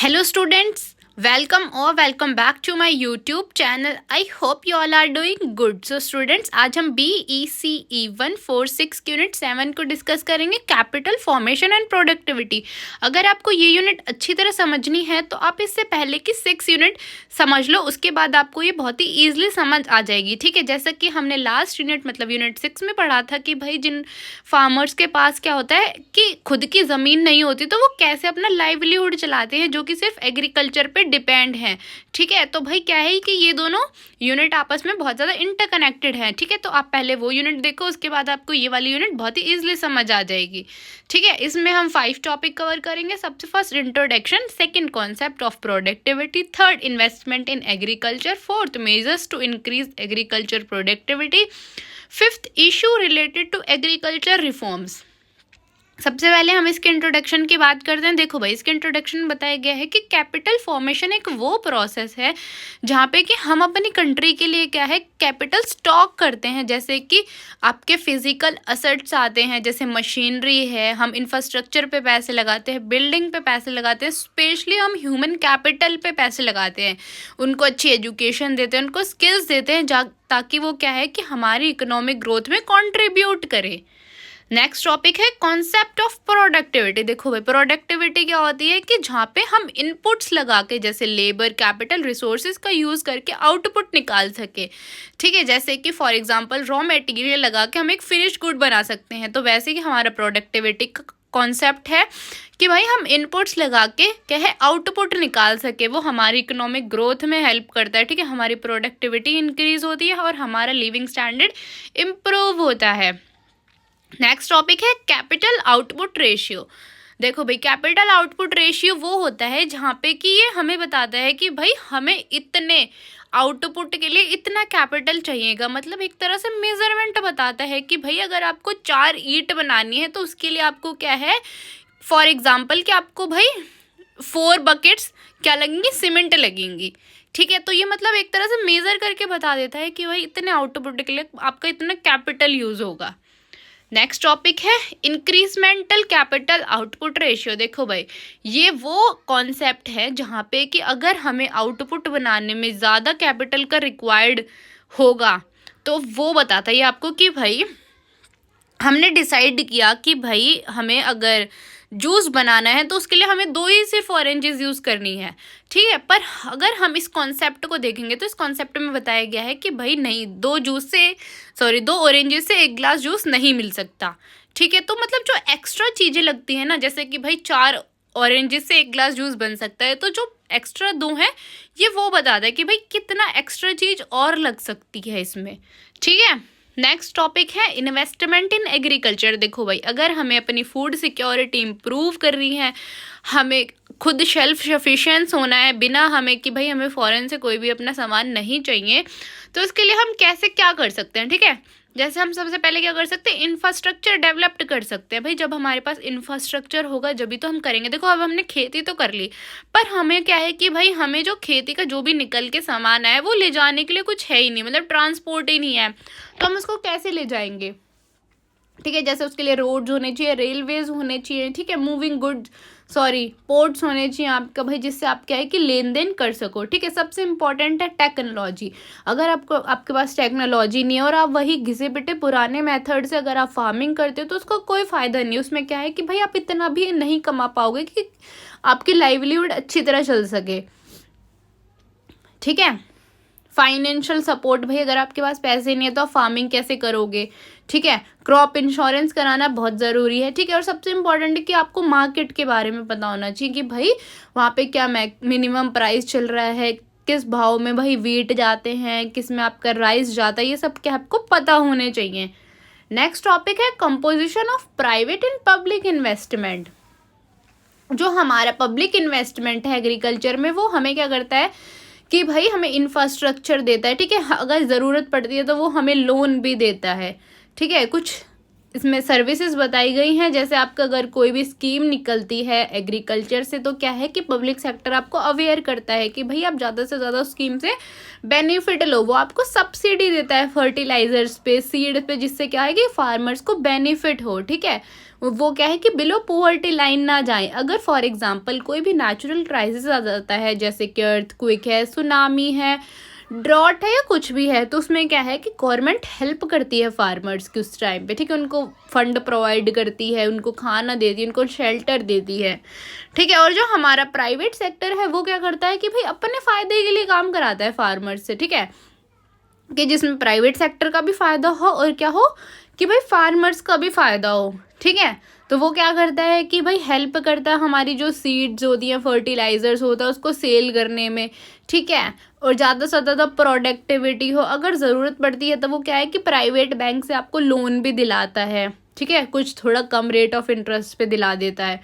Hello students, welcome back to my YouTube channel. I hope you all are doing good. So students, आज हम BECE 146 unit 7 को discuss करेंगे, capital formation and productivity. अगर आपको ये unit अच्छी तरह समझनी है तो आप इससे पहले की 6 यूनिट समझ लो, उसके बाद आपको ये बहुत ही ईजिली समझ आ जाएगी। ठीक है, जैसा कि हमने लास्ट यूनिट मतलब यूनिट 6 में पढ़ा था कि भाई जिन फार्मर्स के पास क्या होता है कि खुद की ज़मीन नहीं होती तो वो कैसे अपना लाइवलीहुड चलाते हैं, जो कि सिर्फ एग्रीकल्चर पे डिपेंड है। ठीक है, तो भाई क्या है कि ये दोनों यूनिट आपस में बहुत ज़्यादा इंटरकनेक्टेड हैं। ठीक है, तो आप पहले वो यूनिट देखो, उसके बाद आपको ये वाली यूनिट बहुत ही ईजिली समझ आ जाएगी। ठीक है, इसमें हम 5 टॉपिक कवर करेंगे। सबसे first introduction, second concept of productivity, third investment in agriculture, fourth measures to increase agriculture productivity, fifth issue related to agriculture reforms. सबसे पहले हम इसके इंट्रोडक्शन की बात करते हैं। देखो भाई, इसके इंट्रोडक्शन में बताया गया है कि कैपिटल फॉर्मेशन एक वो प्रोसेस है जहाँ पे कि हम अपनी कंट्री के लिए क्या है कैपिटल स्टॉक करते हैं। जैसे कि आपके फिजिकल असेट्स आते हैं, जैसे मशीनरी है, हम इंफ्रास्ट्रक्चर पे पैसे लगाते हैं, बिल्डिंग पे पैसे लगाते हैं, स्पेशली हम ह्यूमन कैपिटल पे पैसे लगाते हैं, उनको अच्छी एजुकेशन देते हैं, उनको स्किल्स देते हैं ताकि वो क्या है कि हमारी इकोनॉमिक ग्रोथ में कॉन्ट्रीब्यूट करे। नेक्स्ट टॉपिक है कॉन्सेप्ट ऑफ प्रोडक्टिविटी। देखो भाई, प्रोडक्टिविटी क्या होती है कि जहाँ पे हम इनपुट्स लगा के जैसे लेबर, कैपिटल, रिसोर्सेज का यूज़ करके आउटपुट निकाल सके। ठीक है, जैसे कि फॉर एग्जांपल रॉ मटेरियल लगा के हम एक फिनिश गुड बना सकते हैं। तो वैसे ही हमारा प्रोडक्टिविटी का कॉन्सेप्ट है कि भाई हम इनपुट्स लगा के क्या है आउटपुट निकाल सके, वो हमारी इकोनॉमिक ग्रोथ में हेल्प करता है। ठीक है, हमारी प्रोडक्टिविटी इंक्रीज होती है और हमारा लिविंग स्टैंडर्ड इम्प्रूव होता है। नेक्स्ट टॉपिक है कैपिटल आउटपुट रेशियो। देखो भाई, कैपिटल आउटपुट रेशियो वो होता है जहाँ पे कि ये हमें बताता है कि भाई हमें इतने आउटपुट के लिए इतना कैपिटल चाहिएगा। मतलब एक तरह से मेजरमेंट बताता है कि भाई अगर आपको 4 ईंट बनानी है तो उसके लिए आपको क्या है, फॉर एग्जाम्पल कि आपको भाई 4 बकेट्स क्या लगेंगी, सीमेंट लगेंगी। ठीक है, तो ये मतलब एक तरह से मेजर करके बता देता है कि भाई इतने आउटपुट के लिए आपका इतना कैपिटल यूज होगा। नेक्स्ट टॉपिक है इंक्रीजमेंटल कैपिटल आउटपुट रेशियो। देखो भाई, ये वो कॉन्सेप्ट है जहाँ पे कि अगर हमें आउटपुट बनाने में ज़्यादा कैपिटल का रिक्वायर्ड होगा तो वो बताता है आपको कि भाई हमने डिसाइड किया कि भाई हमें अगर जूस बनाना है तो उसके लिए हमें 2 ही सिर्फ ऑरेंजेस यूज़ करनी है। ठीक है, पर अगर हम इस कॉन्सेप्ट को देखेंगे तो इस कॉन्सेप्ट में बताया गया है कि भाई नहीं, 2 ऑरेंजेस से 1 ग्लास जूस नहीं मिल सकता। ठीक है, तो मतलब जो एक्स्ट्रा चीज़ें लगती हैं ना, जैसे कि भाई 4 ऑरेंजेस से 1 ग्लास जूस बन सकता है, तो जो एक्स्ट्रा 2 हैं ये वो बताता है कि भाई कितना एक्स्ट्रा चीज़ और लग सकती है इसमें। ठीक है, नेक्स्ट टॉपिक है इन्वेस्टमेंट इन एग्रीकल्चर। देखो भाई, अगर हमें अपनी फूड सिक्योरिटी इम्प्रूव करनी है, हमें खुद सेल्फ सफिशिएंस होना है, बिना हमें कि भाई हमें फॉरेन से कोई भी अपना सामान नहीं चाहिए, तो उसके लिए हम कैसे क्या कर सकते हैं। ठीक है, जैसे हम सबसे पहले क्या कर सकते हैं, इंफ्रास्ट्रक्चर डेवलप्ड कर सकते हैं। भाई जब हमारे पास इंफ्रास्ट्रक्चर होगा जब भी तो हम करेंगे। देखो अब हमने खेती तो कर ली, पर हमें क्या है कि भाई हमें जो खेती का जो भी निकल के सामान आए वो ले जाने के लिए कुछ है ही नहीं, मतलब ट्रांसपोर्ट ही नहीं है, तो हम उसको कैसे ले जाएंगे। ठीक है, जैसे उसके लिए रोड्स होने चाहिए, रेलवेज होने चाहिए। ठीक है, मूविंग गुड्स पोर्ट्स होने चाहिए आपका भाई, जिससे आप क्या है कि लेन देन कर सको। ठीक है, सबसे इंपॉर्टेंट है टेक्नोलॉजी। अगर आपके पास टेक्नोलॉजी नहीं है और आप वही घिसे पिटे पुराने मेथड से अगर आप फार्मिंग करते हो तो उसका कोई फ़ायदा नहीं। उसमें क्या है कि भाई आप इतना भी नहीं कमा पाओगे कि आपकी लाइवलीहुड अच्छी तरह चल सके। ठीक है, फाइनेंशियल सपोर्ट, भाई अगर आपके पास पैसे नहीं है तो आप फार्मिंग कैसे करोगे। ठीक है, क्रॉप इंश्योरेंस कराना बहुत ज़रूरी है। ठीक है, और सबसे इम्पॉर्टेंट है कि आपको मार्केट के बारे में पता होना चाहिए कि भाई वहाँ पे क्या मिनिमम प्राइस चल रहा है, किस भाव में भाई वीट जाते हैं, किस में आपका राइस जाता है, ये सब क्या आपको पता होने चाहिए। नेक्स्ट टॉपिक है composition of private and public investment. जो हमारा पब्लिक इन्वेस्टमेंट है एग्रीकल्चर में वो हमें क्या करता है कि भाई हमें इंफ्रास्ट्रक्चर देता है। ठीक है, अगर ज़रूरत पड़ती है तो वो हमें लोन भी देता है। ठीक है, कुछ इसमें सर्विसेज बताई गई हैं। जैसे आपका अगर कोई भी स्कीम निकलती है एग्रीकल्चर से तो क्या है कि पब्लिक सेक्टर आपको अवेयर करता है कि भाई आप ज़्यादा से ज़्यादा स्कीम से बेनिफिट लो। वो आपको सब्सिडी देता है फर्टिलाइजर्स पे, सीड पे, जिससे क्या है कि फार्मर्स को बेनिफिट हो। ठीक है, वो क्या है कि बिलो पोवर्टी लाइन ना जाए। अगर फॉर एग्जांपल कोई भी नेचुरल क्राइसिस आ जाता है, जैसे कि अर्थक्वेक है, सुनामी है, ड्रॉट है या कुछ भी है, तो उसमें क्या है कि गवर्नमेंट हेल्प करती है फार्मर्स की उस टाइम पे। ठीक है, उनको फंड प्रोवाइड करती है, उनको खाना देती है, उनको शेल्टर देती है। ठीक है, और जो हमारा प्राइवेट सेक्टर है वो क्या करता है कि भाई अपने फायदे के लिए काम कराता है फार्मर्स से। ठीक है, कि जिसमें प्राइवेट सेक्टर का भी फायदा हो और क्या हो कि भाई फार्मर्स का भी फायदा हो। ठीक है, तो वो क्या करता है कि भाई हेल्प करता है हमारी जो सीड्स होती हैं, फर्टिलाइजर्स होता है, उसको सेल करने में। ठीक है, और ज़्यादा से ज़्यादा प्रोडक्टिविटी हो, अगर ज़रूरत पड़ती है तो वो क्या है कि प्राइवेट बैंक से आपको लोन भी दिलाता है। ठीक है, कुछ थोड़ा कम रेट ऑफ इंटरेस्ट पे दिला देता है।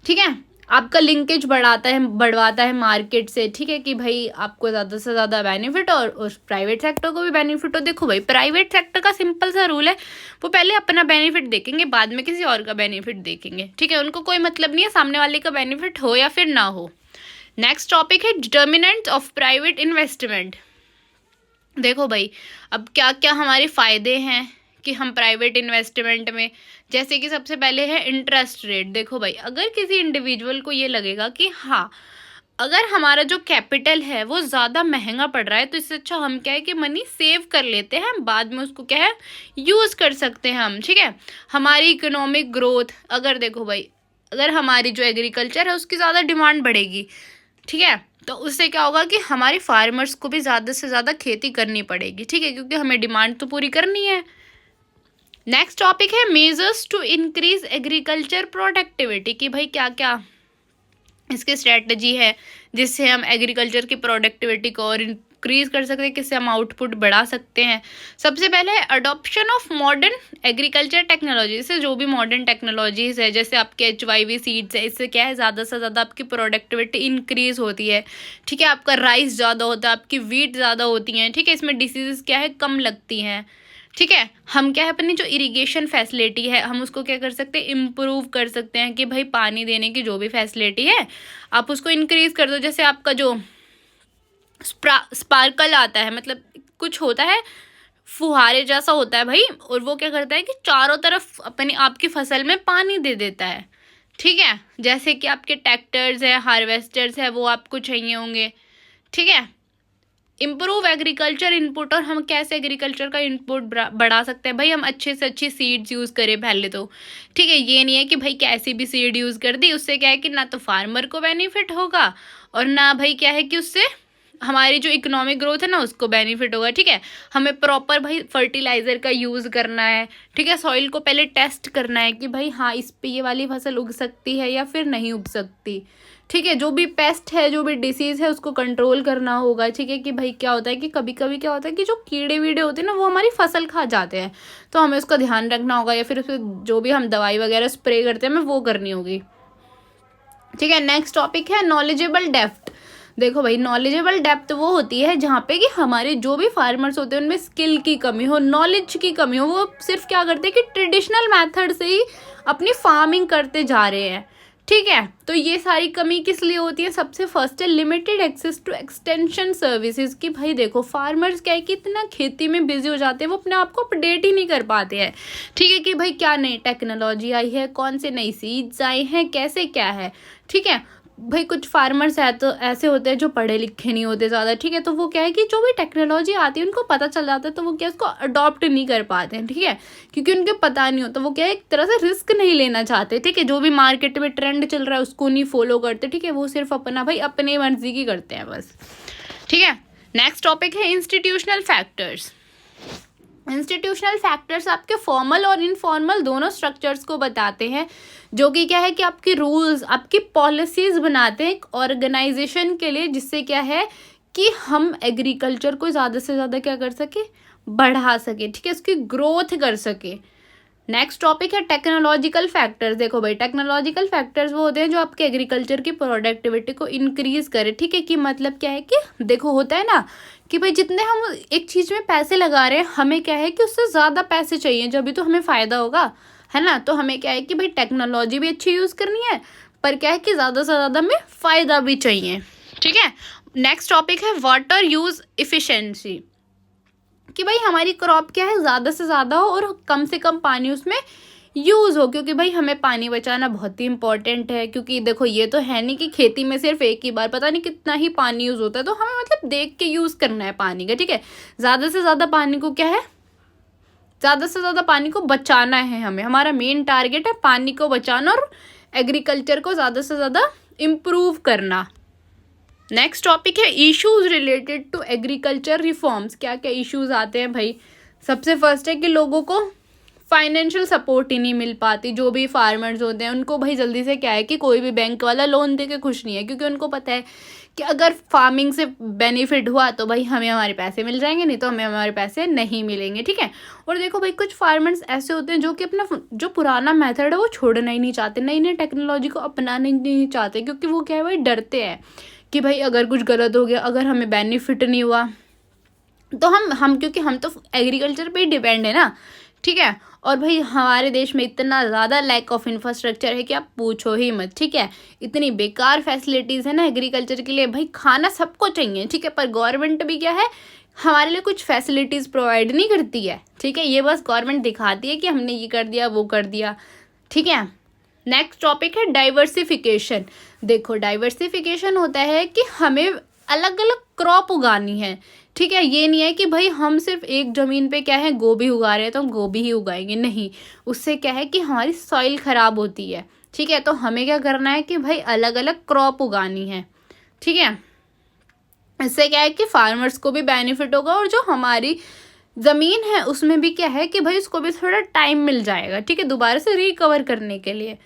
ठीक है, आपका लिंकेज बढ़वाता है मार्केट से। ठीक है, कि भाई आपको ज़्यादा से ज़्यादा बेनिफिट और उस प्राइवेट सेक्टर को भी बेनिफिट हो। देखो भाई, प्राइवेट सेक्टर का सिंपल सा रूल है, वो पहले अपना बेनिफिट देखेंगे, बाद में किसी और का बेनिफिट देखेंगे। ठीक है, उनको कोई मतलब नहीं है सामने वाले का बेनिफिट हो या फिर ना हो। नेक्स्ट टॉपिक है डिटर्मिनेंट्स ऑफ प्राइवेट इन्वेस्टमेंट। देखो भाई, अब क्या क्या हमारे फ़ायदे हैं कि हम प्राइवेट इन्वेस्टमेंट में, जैसे कि सबसे पहले है इंटरेस्ट रेट। देखो भाई, अगर किसी इंडिविजुअल को ये लगेगा कि हाँ, अगर हमारा जो कैपिटल है वो ज़्यादा महंगा पड़ रहा है, तो इससे अच्छा हम क्या है कि मनी सेव कर लेते हैं, बाद में उसको क्या है यूज़ कर सकते हैं हम। ठीक है, हमारी इकोनॉमिक ग्रोथ, अगर देखो भाई, अगर हमारी जो एग्रीकल्चर है उसकी ज़्यादा डिमांड बढ़ेगी। ठीक है, तो उससे क्या होगा कि हमारे फार्मर्स को भी ज़्यादा से ज़्यादा खेती करनी पड़ेगी। ठीक है, क्योंकि हमें डिमांड तो पूरी करनी है। नेक्स्ट टॉपिक है measures to increase agriculture productivity, कि भाई क्या क्या इसकी स्ट्रेटजी है जिससे हम एग्रीकल्चर की प्रोडक्टिविटी को और इंक्रीज कर सकते हैं, किससे हम आउटपुट बढ़ा सकते हैं। सबसे पहले है adoption of modern agriculture technology. से जो भी मॉडर्न टेक्नोलॉजीज है, जैसे आपके HYV सीड्स है, इससे क्या है ज़्यादा से ज़्यादा आपकी प्रोडक्टिविटी इंक्रीज होती है। ठीक है, आपका राइस ज़्यादा होता है, आपकी वीट ज़्यादा होती हैं। ठीक है, इसमें डिसीजेस क्या है कम लगती हैं। ठीक है, हम क्या है अपनी जो इरिगेशन फैसिलिटी है हम उसको क्या कर सकते हैं, इम्प्रूव कर सकते हैं, कि भाई पानी देने की जो भी फैसिलिटी है आप उसको इंक्रीज कर दो। जैसे आपका जो स्पार्कल आता है, मतलब कुछ होता है फुहारे जैसा होता है भाई, और वो क्या करता है कि चारों तरफ अपनी आपकी फसल में पानी दे देता है। ठीक है, जैसे कि आपके ट्रैक्टर्स है, हार्वेस्टर्स है, वो आपको चाहिए होंगे। ठीक है, इम्प्रूव एग्रीकल्चर इनपुट, और हम कैसे एग्रीकल्चर का इनपुट बढ़ा सकते हैं भाई, हम अच्छे से अच्छी सीड्स यूज़ करें पहले तो। ठीक है, ये नहीं है कि भाई कैसी भी सीड यूज़ कर दी, उससे क्या है कि ना तो फार्मर को बेनिफिट होगा और ना भाई क्या है कि उससे हमारी जो इकोनॉमिक ग्रोथ है ना उसको बेनिफिट होगा। ठीक है, हमें प्रॉपर भाई फर्टिलाइज़र का यूज़ करना है। ठीक है, सॉइल को पहले टेस्ट करना है कि भाई हाँ इस पे ये वाली फसल उग सकती है या फिर नहीं उग सकती। ठीक है, जो भी पेस्ट है, जो भी डिसीज़ है, उसको कंट्रोल करना होगा। ठीक है, कि भाई क्या होता है कि कभी कभी क्या होता है कि जो कीड़े वीड़े होते हैं ना वो हमारी फसल खा जाते हैं, तो हमें उसका ध्यान रखना होगा, या फिर उसमें जो भी हम दवाई वगैरह स्प्रे करते हैं हमें वो करनी होगी। ठीक है, नेक्स्ट टॉपिक है नॉलेजेबल डेप्थ। देखो भाई, नॉलेजेबल डेप्थ वो होती है जहाँ पे कि हमारे जो भी फार्मर्स होते हैं उनमें स्किल की कमी हो, नॉलेज की कमी हो, वो सिर्फ क्या करते हैं कि ट्रेडिशनल मेथड से ही अपनी फार्मिंग करते जा रहे हैं। ठीक है, तो ये सारी कमी किस लिए होती है, सबसे फर्स्ट है limited access to extension services. कि भाई देखो फार्मर्स क्या है कि इतना खेती में बिजी हो जाते हैं वो अपने आप को अपडेट ही नहीं कर पाते हैं। ठीक है, कि भाई क्या नई टेक्नोलॉजी आई है, कौन से नई सीड्स आई हैं, कैसे क्या है। ठीक है भाई, कुछ फार्मर्स है तो ऐसे होते हैं जो पढ़े लिखे नहीं होते ज़्यादा। ठीक है, तो वो क्या है कि जो भी टेक्नोलॉजी आती है उनको पता चल जाता है, तो वो क्या उसको अडॉप्ट नहीं कर पाते हैं। ठीक है, क्योंकि उनको पता नहीं होता, वो क्या है एक तरह से रिस्क नहीं लेना चाहते। ठीक है, जो भी मार्केट में ट्रेंड चल रहा है उसको नहीं फॉलो करते। ठीक है, वो सिर्फ अपना भाई अपने मर्जी की करते हैं बस। ठीक है, नेक्स्ट टॉपिक है इंस्टीट्यूशनल फैक्टर्स। इंस्टीट्यूशनल फैक्टर्स आपके फॉर्मल और इनफॉर्मल दोनों स्ट्रक्चर्स को बताते हैं, जो कि क्या है कि आपके रूल्स, आपकी पॉलिसीज़ बनाते हैं एक ऑर्गेनाइजेशन के लिए, जिससे क्या है कि हम एग्रीकल्चर को ज़्यादा से ज़्यादा क्या कर सके, बढ़ा सके। ठीक है, उसकी ग्रोथ कर सके। नेक्स्ट टॉपिक है टेक्नोलॉजिकल फैक्टर्स। देखो भाई, टेक्नोलॉजिकल फैक्टर्स वो होते हैं जो आपके एग्रीकल्चर की प्रोडक्टिविटी को इंक्रीज करे। ठीक है, कि मतलब क्या है कि देखो होता है ना कि भाई जितने हम एक चीज़ में पैसे लगा रहे हैं, हमें क्या है कि उससे ज़्यादा पैसे चाहिए, जब भी तो हमें फ़ायदा होगा, है ना। तो हमें क्या है कि भाई टेक्नोलॉजी भी अच्छी यूज़ करनी है, पर क्या है कि ज़्यादा से ज़्यादा हमें फ़ायदा भी चाहिए। ठीक है, नेक्स्ट टॉपिक है वाटर यूज़ इफ़िशेंसी, कि भाई हमारी क्रॉप क्या है ज़्यादा से ज़्यादा हो और कम से कम पानी उसमें यूज़ हो, क्योंकि भाई हमें पानी बचाना बहुत ही इंपॉर्टेंट है। क्योंकि देखो ये तो है नहीं कि खेती में सिर्फ एक ही बार पता नहीं कितना ही पानी यूज़ होता है, तो हमें मतलब देख के यूज़ करना है पानी का। ठीक है, ज़्यादा से ज़्यादा पानी को क्या है, ज़्यादा से ज़्यादा पानी को बचाना है हमें, हमारा मेन टारगेट है पानी को बचाना और एग्रीकल्चर को ज़्यादा से ज़्यादा इम्प्रूव करना। नेक्स्ट टॉपिक है issues related to agriculture reforms. क्या क्या इश्यूज आते हैं भाई, सबसे फर्स्ट है कि लोगों को फाइनेंशियल सपोर्ट ही नहीं मिल पाती। जो भी फार्मर्स होते हैं उनको भाई जल्दी से क्या है कि कोई भी बैंक वाला लोन दे के खुश नहीं है, क्योंकि उनको पता है कि अगर फार्मिंग से बेनिफिट हुआ तो भाई हमें हमारे पैसे मिल जाएंगे, नहीं तो हमें हमारे पैसे नहीं मिलेंगे। ठीक है, और देखो भाई कुछ फार्मर्स ऐसे होते हैं जो कि अपना जो पुराना मेथड है वो छोड़ना ही नहीं चाहते, नई नई टेक्नोलॉजी को अपनाना नहीं चाहते, क्योंकि वो क्या है भाई डरते हैं कि भाई अगर कुछ गलत हो गया, अगर हमें बेनिफिट नहीं हुआ तो हम क्योंकि हम तो एग्रीकल्चर पे ही डिपेंड है ना। ठीक है, और भाई हमारे देश में इतना ज़्यादा लैक ऑफ इंफ्रास्ट्रक्चर है कि आप पूछो ही मत। ठीक है, इतनी बेकार फैसिलिटीज़ है ना एग्रीकल्चर के लिए, भाई खाना सबको चाहिए। ठीक है, पर गवर्नमेंट भी क्या है हमारे लिए कुछ फैसिलिटीज़ प्रोवाइड नहीं करती है। ठीक है, ये बस गवर्नमेंट दिखाती है कि हमने ये कर दिया वो कर दिया। ठीक है, नेक्स्ट टॉपिक है डाइवर्सिफिकेशन। देखो डाइवर्सिफिकेशन होता है कि हमें अलग अलग क्रॉप उगानी है। ठीक है, ये नहीं है कि भाई हम सिर्फ एक ज़मीन पे क्या है गोभी उगा रहे हैं तो हम गोभी ही उगाएंगे, नहीं। उससे क्या है कि हमारी सॉइल ख़राब होती है। ठीक है, तो हमें क्या करना है कि भाई अलग अलग क्रॉप उगानी है। ठीक है, इससे क्या है कि फार्मर्स को भी बेनिफिट होगा और जो हमारी ज़मीन है उसमें भी क्या है कि भाई उसको भी थोड़ा टाइम मिल जाएगा। ठीक है, दोबारा से रिकवर करने के लिए।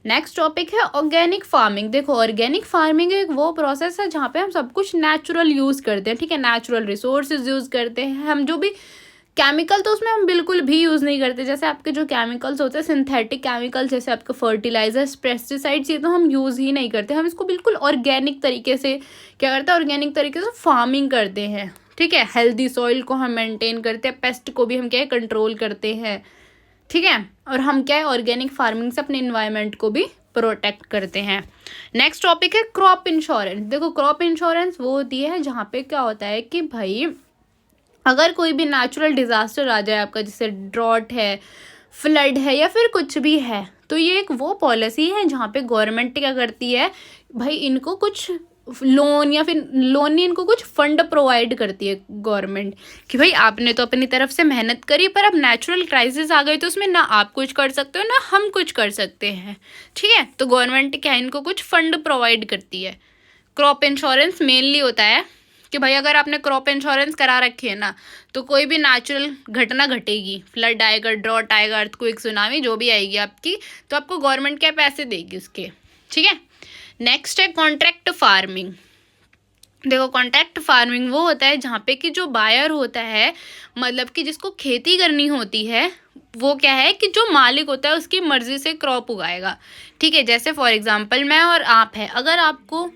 नेक्स्ट टॉपिक है ऑर्गेनिक फार्मिंग। देखो ऑर्गेनिक फार्मिंग एक वो प्रोसेस है जहाँ पे हम सब कुछ नेचुरल यूज़ करते हैं। ठीक है, नेचुरल रिसोर्सेज यूज़ करते हैं हम, जो भी केमिकल तो उसमें हम बिल्कुल भी यूज़ नहीं करते। जैसे आपके जो केमिकल्स होते हैं सिंथेटिक केमिकल्स, जैसे आपके फर्टिलाइजर्स, पेस्टिसाइड्स, ये तो हम यूज़ ही नहीं करते। हम इसको बिल्कुल ऑर्गेनिक तरीके से क्या करते हैं, ऑर्गेनिक तरीके से फार्मिंग करते हैं। ठीक है, हेल्दी सॉइल को हम मेंटेन करते हैं, पेस्ट को भी हम क्या है कंट्रोल करते हैं। ठीक है, और हम क्या है ऑर्गेनिक फार्मिंग से अपने इन्वायरमेंट को भी प्रोटेक्ट करते हैं। नेक्स्ट टॉपिक है क्रॉप इंश्योरेंस। देखो क्रॉप इंश्योरेंस वो होती है जहाँ पे क्या होता है कि भाई अगर कोई भी नेचुरल डिज़ास्टर आ जाए आपका, जैसे ड्रॉट है, फ्लड है या फिर कुछ भी है, तो ये एक वो पॉलिसी है जहाँ पे गवर्नमेंट क्या करती है भाई इनको कुछ लोन या फिर लोन नहीं, इनको कुछ फंड प्रोवाइड करती है गवर्नमेंट कि भाई आपने तो अपनी तरफ से मेहनत करी, पर अब नेचुरल क्राइसिस आ गई तो उसमें ना आप कुछ कर सकते हो ना हम कुछ कर सकते हैं। ठीक है, तो गवर्नमेंट क्या है इनको कुछ फंड प्रोवाइड करती है। क्रॉप इंश्योरेंस मेनली होता है कि भाई अगर आपने क्रॉप इंश्योरेंस करा रखी है ना, तो कोई भी नेचुरल घटना घटेगी, फ्लड आएगा, ड्रॉट आएगा, अर्थक्वेक, सुनामी जो भी आएगी आपकी, तो आपको गवर्नमेंट क्या पैसे देगी उसके। ठीक है, नेक्स्ट है कॉन्ट्रैक्ट फार्मिंग। देखो कॉन्ट्रैक्ट फार्मिंग वो होता है जहाँ पे कि जो बायर होता है, मतलब कि जिसको खेती करनी होती है, वो क्या है कि जो मालिक होता है उसकी मर्जी से क्रॉप उगाएगा। ठीक है, जैसे फॉर एग्जांपल मैं और आप है, अगर आपको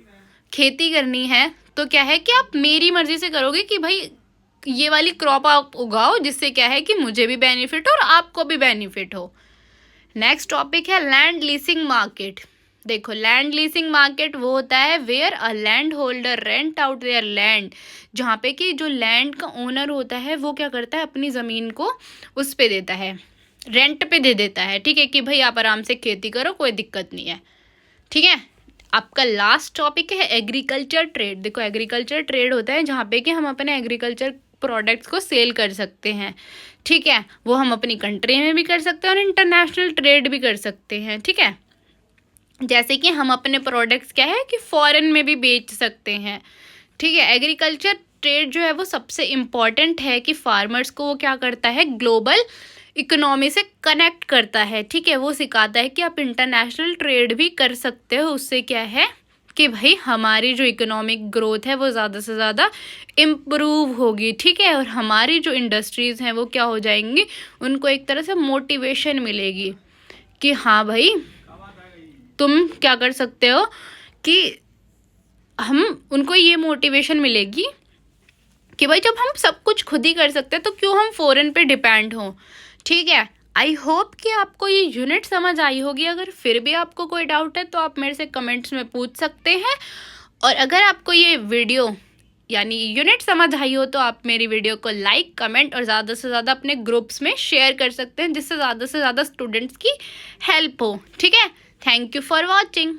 खेती करनी है तो क्या है कि आप मेरी मर्जी से करोगे कि भाई ये वाली क्रॉप आप उगाओ, जिससे क्या है कि मुझे भी बेनिफिट हो और आपको भी बेनिफिट हो। नेक्स्ट टॉपिक है लैंड लीसिंग मार्केट। देखो लैंड लीसिंग मार्केट वो होता है where a land holder rent out their land, जहाँ पे कि जो लैंड का ओनर होता है वो क्या करता है अपनी ज़मीन को उस पे देता है, रेंट पे दे देता है। ठीक है, कि भाई आप आराम से खेती करो, कोई दिक्कत नहीं है। ठीक है, आपका लास्ट टॉपिक है एग्रीकल्चर ट्रेड। देखो एग्रीकल्चर ट्रेड होता है जहाँ पे कि हम अपने एग्रीकल्चर प्रोडक्ट्स को सेल कर सकते हैं। ठीक है, वो हम अपनी कंट्री में भी कर सकते हैं और इंटरनेशनल ट्रेड भी कर सकते हैं। ठीक है, जैसे कि हम अपने प्रोडक्ट्स क्या है कि फॉरेन में भी बेच सकते हैं। ठीक है, एग्रीकल्चर ट्रेड जो है वो सबसे इम्पॉर्टेंट है कि फार्मर्स को वो क्या करता है ग्लोबल इकोनॉमी से कनेक्ट करता है। ठीक है, वो सिखाता है कि आप इंटरनेशनल ट्रेड भी कर सकते हो, उससे क्या है कि भाई हमारी जो इकोनॉमिक ग्रोथ है वो ज़्यादा से ज़्यादा इम्प्रूव होगी, ठीक है। और हमारी जो इंडस्ट्रीज़ हैं वो क्या हो जाएंगी, उनको एक तरह से मोटिवेशन मिलेगी कि हाँ भाई तुम क्या कर सकते हो, कि हम उनको ये मोटिवेशन मिलेगी कि भाई जब हम सब कुछ खुद ही कर सकते हैं तो क्यों हम फॉरेन पे डिपेंड हों, ठीक है। आई होप कि आपको ये यूनिट समझ आई होगी। अगर फिर भी आपको कोई डाउट है तो आप मेरे से कमेंट्स में पूछ सकते हैं। और अगर आपको ये वीडियो यानी यूनिट समझ आई हो तो आप मेरी वीडियो को लाइक, कमेंट और ज़्यादा से ज़्यादा अपने ग्रुप्स में शेयर कर सकते हैं, जिससे ज़्यादा से ज़्यादा स्टूडेंट्स की हेल्प हो, ठीक है। Thank you for watching.